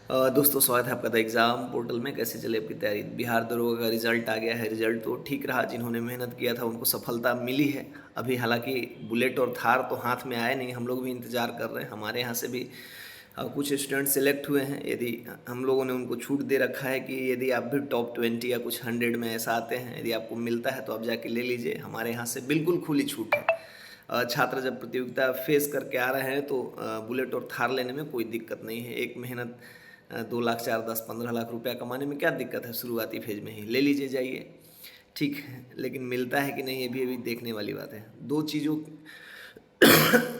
दोस्तों स्वागत है आपका द एग्ज़ाम पोर्टल में। कैसे चले आपकी तैयारी? बिहार दरोगा का रिजल्ट आ गया है। रिजल्ट तो ठीक रहा, जिन्होंने मेहनत किया था उनको सफलता मिली है। अभी हालांकि बुलेट और थार तो हाथ में आए नहीं, हम लोग भी इंतज़ार कर रहे हैं। हमारे यहाँ से भी कुछ स्टूडेंट सेलेक्ट हुए हैं। यदि हम लोगों ने उनको छूट दे रखा है कि यदि आप भी टॉप 20 या कुछ 100 में ऐसा आते हैं, यदि आपको मिलता है तो आप जाके ले लीजिए। हमारे यहाँ से बिल्कुल खुली छूट है। छात्र जब प्रतियोगिता फेस करके आ रहे हैं तो बुलेट और थार लेने में कोई दिक्कत नहीं है। एक मेहनत 2 लाख 4 10 15 लाख रुपया कमाने में क्या दिक्कत है? शुरुआती फेज में ही ले लीजिए, जाइए। ठीक है, लेकिन मिलता है कि नहीं ये भी अभी देखने वाली बात है। दो चीज़ों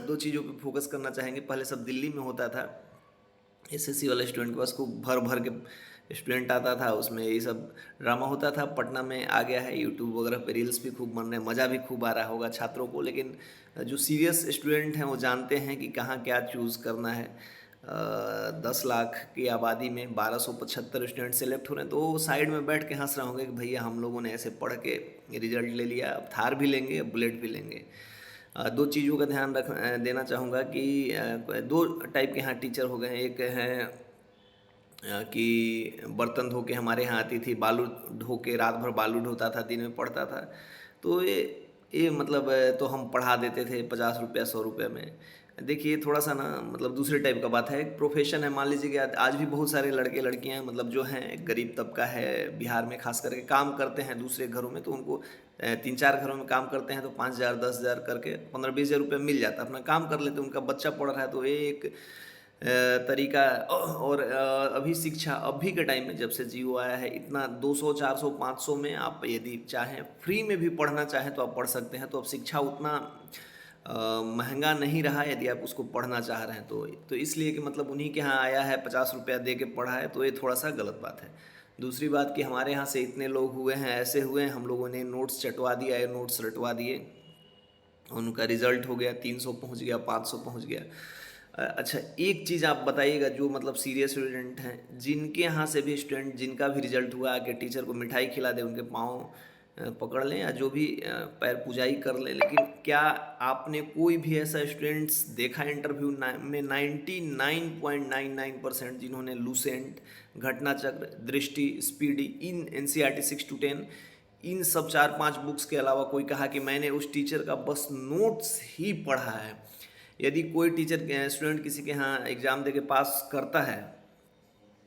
दो चीज़ों पे फोकस करना चाहेंगे। पहले सब दिल्ली में होता था, एसएससी वाले स्टूडेंट के पास खूब भर भर के स्टूडेंट आता था, उसमें ये सब ड्रामा होता था। पटना में आ गया है, यूट्यूब वगैरह पे रील्स भी खूब बन रहे हैं, मज़ा भी खूब आ रहा होगा छात्रों को। लेकिन जो सीरियस स्टूडेंट हैं वो जानते हैं कि कहाँ क्या चूज़ करना है। 10 लाख की आबादी में 1275 स्टूडेंट सेलेक्ट हो रहे हैं, तो वो साइड में बैठ के हंस रहे होंगे कि भैया हम लोगों ने ऐसे पढ़ के रिजल्ट ले लिया, अब थार भी लेंगे, अब बुलेट भी लेंगे। दो चीज़ों का ध्यान देना चाहूँगा कि दो टाइप के यहाँ टीचर हो गए हैं। एक हैं कि बर्तन धो के हमारे यहाँ आती थी, बालू ढो के रात भर बालू ढोता था, दिन में पढ़ता था। तो ये मतलब तो हम पढ़ा देते थे 50 रुपया 100 रुपये में। देखिए थोड़ा सा ना, मतलब दूसरे टाइप का बात है। एक प्रोफेशन है, मान लीजिए कि आज भी बहुत सारे लड़के लड़कियां मतलब जो हैं, गरीब तबका है बिहार में खास करके, काम करते हैं दूसरे घरों में। तो उनको 3-4 घरों में काम करते हैं तो 5,000 10,000 करके 15-20 हज़ार रुपये मिल जाता है, अपना काम कर लेते हैं। उनका बच्चा पढ़ रहा है, तो ये एक तरीका। और अभी शिक्षा अभी के टाइम में जब से जियो आया है, इतना 200 400 500 में आप यदि चाहें फ्री में भी पढ़ना चाहें तो आप पढ़ सकते हैं। तो अब शिक्षा उतना महंगा नहीं रहा यदि आप उसको पढ़ना चाह रहे हैं तो इसलिए कि मतलब उन्हीं के यहाँ आया है, 50 रुपया दे के पढ़ा है, तो ये थोड़ा सा गलत बात है। दूसरी बात कि हमारे यहाँ से इतने लोग हुए हैं, ऐसे हुए हैं, हम लोगों ने नोट्स चटवा दिया है, नोट्स रटवा दिए, उनका रिजल्ट हो गया 300 पहुँच गया, 500 पहुँच गया। अच्छा एक चीज़ आप बताइएगा, जो मतलब सीरियस स्टूडेंट हैं, जिनके यहाँ से भी स्टूडेंट जिनका भी रिजल्ट हुआ, आके टीचर को मिठाई खिला दे, उनके पाँव पकड़ लें या जो भी पैर पूजाई कर लें। लेकिन क्या आपने कोई भी ऐसा स्टूडेंट्स देखा इंटरव्यू में 99.99% जिन्होंने लूसेंट, घटनाचक्र, दृष्टि, स्पीडी, इन एनसीईआरटी 6 to 10, इन सब 4-5 बुक्स के अलावा कोई कहा कि मैंने उस टीचर का बस नोट्स ही पढ़ा है? यदि कोई टीचर स्टूडेंट किसी के यहाँ एग्ज़ाम दे के पास करता है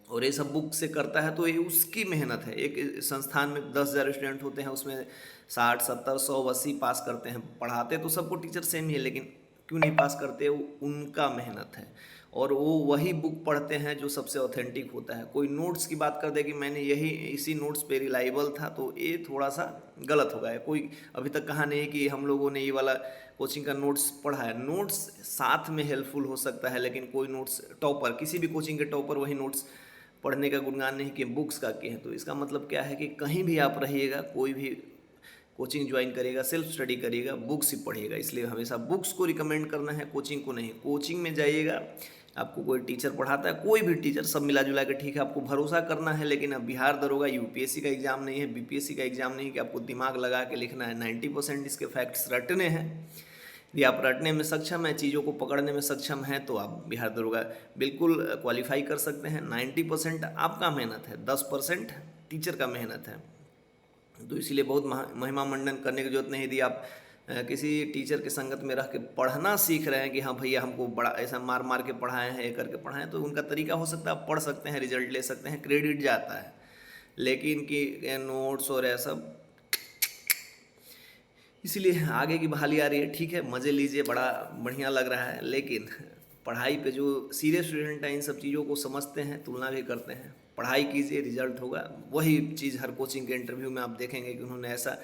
और ये सब बुक से करता है, तो ये उसकी मेहनत है। एक संस्थान में 10,000 स्टूडेंट होते हैं, उसमें 60 70 100 80 पास करते हैं। पढ़ाते तो सबको टीचर सेम ही है, लेकिन क्यों नहीं पास करते? वो उनका मेहनत है, और वो वही बुक पढ़ते हैं जो सबसे ऑथेंटिक होता है। कोई नोट्स की बात कर दे कि मैंने यही इसी नोट्स पे रिलायबल था, तो ये थोड़ा सा गलत होगा। कोई अभी तक कहा नहीं कि हम लोगों ने ये वाला कोचिंग का नोट्स पढ़ा है। नोट्स साथ में हेल्पफुल हो सकता है, लेकिन कोई नोट्स टॉपर, किसी भी कोचिंग के टॉपर वही नोट्स पढ़ने का गुणगान नहीं किए, बुक्स का किए हैं। तो इसका मतलब क्या है कि कहीं भी आप रहिएगा, कोई भी कोचिंग ज्वाइन करिएगा, सेल्फ स्टडी करिएगा, बुक्स ही पढ़िएगा। इसलिए हमेशा बुक्स को रिकमेंड करना है, कोचिंग को नहीं। कोचिंग में जाइएगा, आपको कोई टीचर पढ़ाता है, कोई भी टीचर, सब मिला जुला के ठीक है, आपको भरोसा करना है। लेकिन अब बिहार दरोगा यूपीएससी का एग्ज़ाम नहीं है, बीपीएससी का एग्ज़ाम नहीं कि आपको दिमाग लगा के लिखना है। 90% इसके फैक्ट्स रटने हैं। यदि आप रटने में सक्षम हैं, चीज़ों को पकड़ने में सक्षम हैं, तो आप बिहार दरोगा बिल्कुल क्वालिफाई कर सकते हैं। 90% आपका मेहनत है, 10% टीचर का मेहनत है। तो इसीलिए बहुत महिमा मंडन करने की जरूरत नहीं। यदि आप किसी टीचर के संगत में रह के पढ़ना सीख रहे हैं कि हाँ भैया हमको बड़ा ऐसा मार मार के पढ़ाए हैं, ये करके पढ़ाएं, तो उनका तरीका हो सकता है, आप पढ़ सकते हैं, रिजल्ट ले सकते हैं, क्रेडिट जाता है। लेकिन कि नोट्स और ऐसा, इसीलिए आगे की बहाली आ रही है। ठीक है, मज़े लीजिए, बड़ा बढ़िया लग रहा है, लेकिन पढ़ाई पे जो सीरियस स्टूडेंट हैं इन सब चीज़ों को समझते हैं, तुलना भी करते हैं। पढ़ाई कीजिए, रिजल्ट होगा। वही चीज़ हर कोचिंग के इंटरव्यू में आप देखेंगे कि उन्होंने ऐसा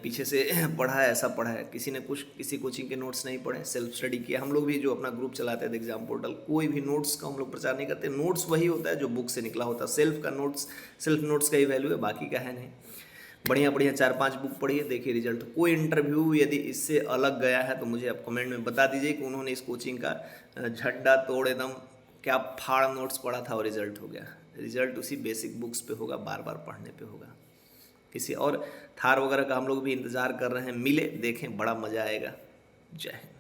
पीछे से पढ़ा है, ऐसा पढ़ा है। किसी ने कुछ किसी कोचिंग के नोट्स नहीं पढ़े, सेल्फ स्टडी किया। हम लोग भी जो अपना ग्रुप चलाते हैं एग्जाम पोर्टल, कोई भी नोट्स का हम लोग प्रचार नहीं करते। नोट्स वही होता है जो बुक से निकला होता है। सेल्फ नोट्स का ही वैल्यू है, बाकी का है नहीं। बढ़िया बढ़िया 4-5 बुक पढ़िए, देखिए रिजल्ट। कोई इंटरव्यू यदि इससे अलग गया है तो मुझे आप कमेंट में बता दीजिए कि उन्होंने इस कोचिंग का झड्डा तोड़ एकदम क्या फाड़ नोट्स पढ़ा था और रिजल्ट हो गया। रिजल्ट उसी बेसिक बुक्स पे होगा, बार बार पढ़ने पे होगा। किसी और थार वगैरह का हम लोग भी इंतज़ार कर रहे हैं, मिले, देखें, बड़ा मज़ा आएगा। जय हिंद।